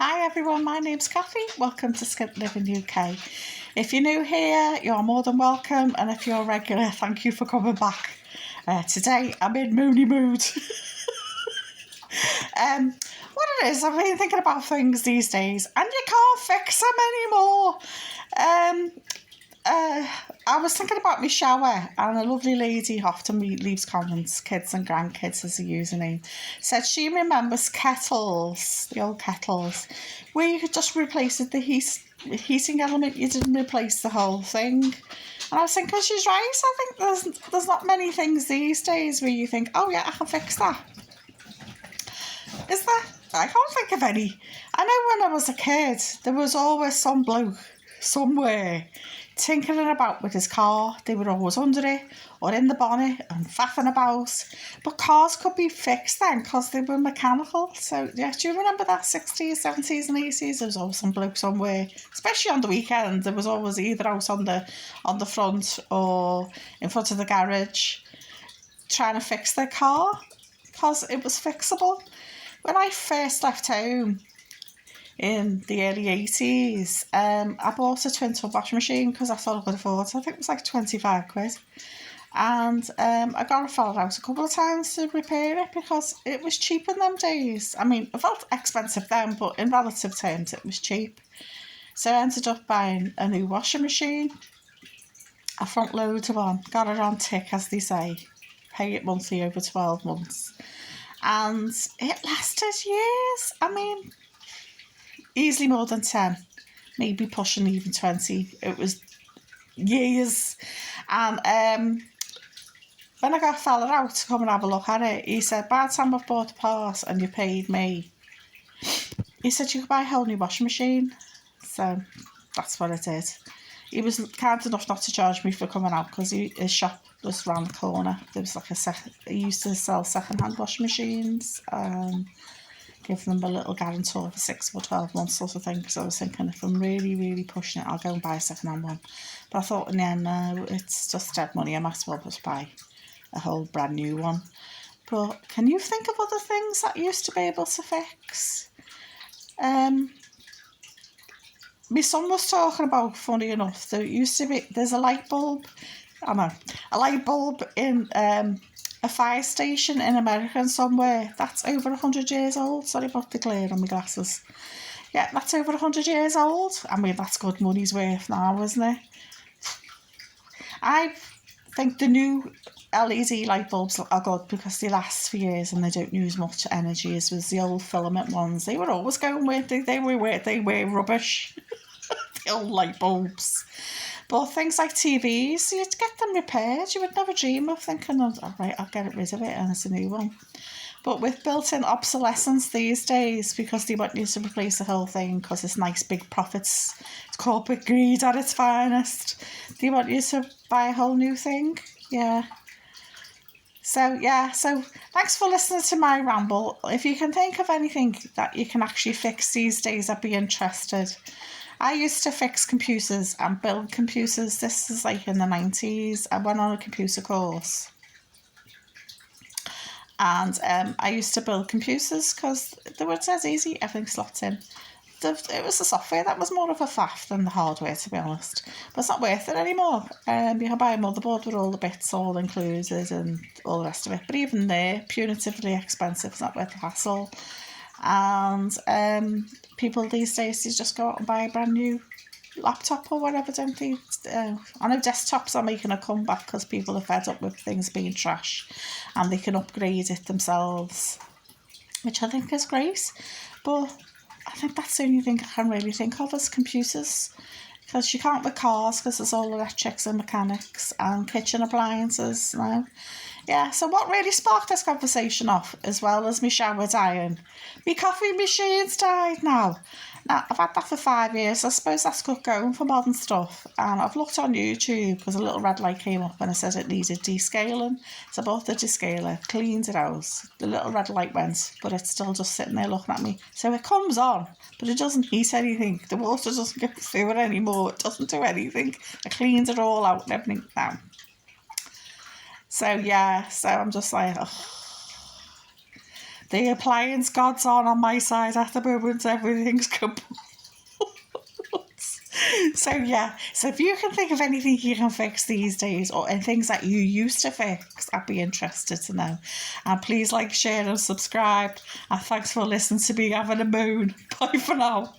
Hi everyone, my name's Cathy. Welcome to Skint Living UK. If you're new here, you're more than welcome, and if you're regular, thank you for coming back. Today I'm in moony mood. What it is, I've been thinking about things these days, and you can't fix them anymore. I was thinking about my shower, and a lovely lady often leaves comments, kids and grandkids as a username, said she remembers kettles, the old kettles, where you could just replace the heating element, you didn't replace the whole thing. And I was thinking, she's right. I think there's not many things these days where you think, oh yeah, I can fix that. Is there? I can't think of any. I know when I was a kid, there was always some bloke somewhere tinkering about with his car. They were always under it or in the bonnet and faffing about. But cars could be fixed then because they were mechanical. So yeah, do you remember that 60s, 70s and 80s? There was always some bloke somewhere, especially on the weekend. There was always either out on the front or in front of the garage trying to fix their car because it was fixable. When I first left home in the early 80s, I bought a twin tub washing machine because I thought I could afford it. I think it was like 25 quid. And I got a fella out a couple of times to repair it because it was cheap in them days. I mean, it felt expensive then, but in relative terms, it was cheap. So I ended up buying a new washing machine, a front loader one, got it on tick, as they say, pay it monthly over 12 months. And it lasted years. I mean, easily more than 10, maybe pushing even 20. It was years. And when I got a fella out to come and have a look at it, he said, by the time I've bought the part and you paid me, he said, you could buy a whole new washing machine. So that's what I did. He was kind enough not to charge me for coming out because his shop was round the corner. There was like he used to sell second-hand washing machines, give them a little guarantor for 6 or 12 months sort of thing. So I was thinking, if I'm really, really pushing it, I'll go and buy a second-hand one. But I thought, no, it's just dead money. I might as well just buy a whole brand new one. But can you think of other things that used to be able to fix? My son was talking about, funny enough, there's a light bulb, a light bulb in a fire station in America somewhere that's over 100 years old. Sorry about the glare on my glasses. Yeah, that's over 100 years old. I mean, that's good money's worth now, isn't it? I think the new LED light bulbs are good because they last for years and they don't use much energy, as was the old filament ones. They were always going weird. They were rubbish. The old light bulbs. But things like TVs, you'd get them repaired. You would never dream of thinking, oh, right, I'll get rid of it and it's a new one. But with built-in obsolescence these days, because they want you to replace the whole thing because it's nice big profits, it's corporate greed at its finest, they want you to buy a whole new thing. Yeah. So thanks for listening to my ramble. If you can think of anything that you can actually fix these days, I'd be interested. I used to fix computers and build computers. This is like in the 90s. I went on a computer course. And I used to build computers because they were as easy, everything slots in. It was the software that was more of a faff than the hardware, to be honest. But it's not worth it anymore. You can buy a motherboard with all the bits all included and all the rest of it. But even there, punitively expensive. It's not worth the hassle. And people these days, they just go out and buy a brand new laptop or whatever, don't they? I know desktops are making a comeback because people are fed up with things being trash and they can upgrade it themselves, which I think is great. But I think that's the only thing I can really think of is computers, because you can't with cars because there's all electrics and mechanics and kitchen appliances now. Yeah, so what really sparked this conversation off, as well as my shower dying, my coffee machine's died now. Now, I've had that for 5 years. I suppose that's good going for modern stuff. And I've looked on YouTube because a little red light came up and it said it needed descaling. So I bought the descaler, cleaned it out. The little red light went, but it's still just sitting there looking at me. So it comes on, but it doesn't heat anything. The water doesn't get through it anymore. It doesn't do anything. I cleaned it all out and everything now. So I'm just like, oh. The appliance gods on my side at the moment. Everything's kaput. So yeah, so if you can think of anything you can fix these days, or and things that you used to fix, I'd be interested to know. And please like, share and subscribe, and thanks for listening to me having a moan. Bye for now.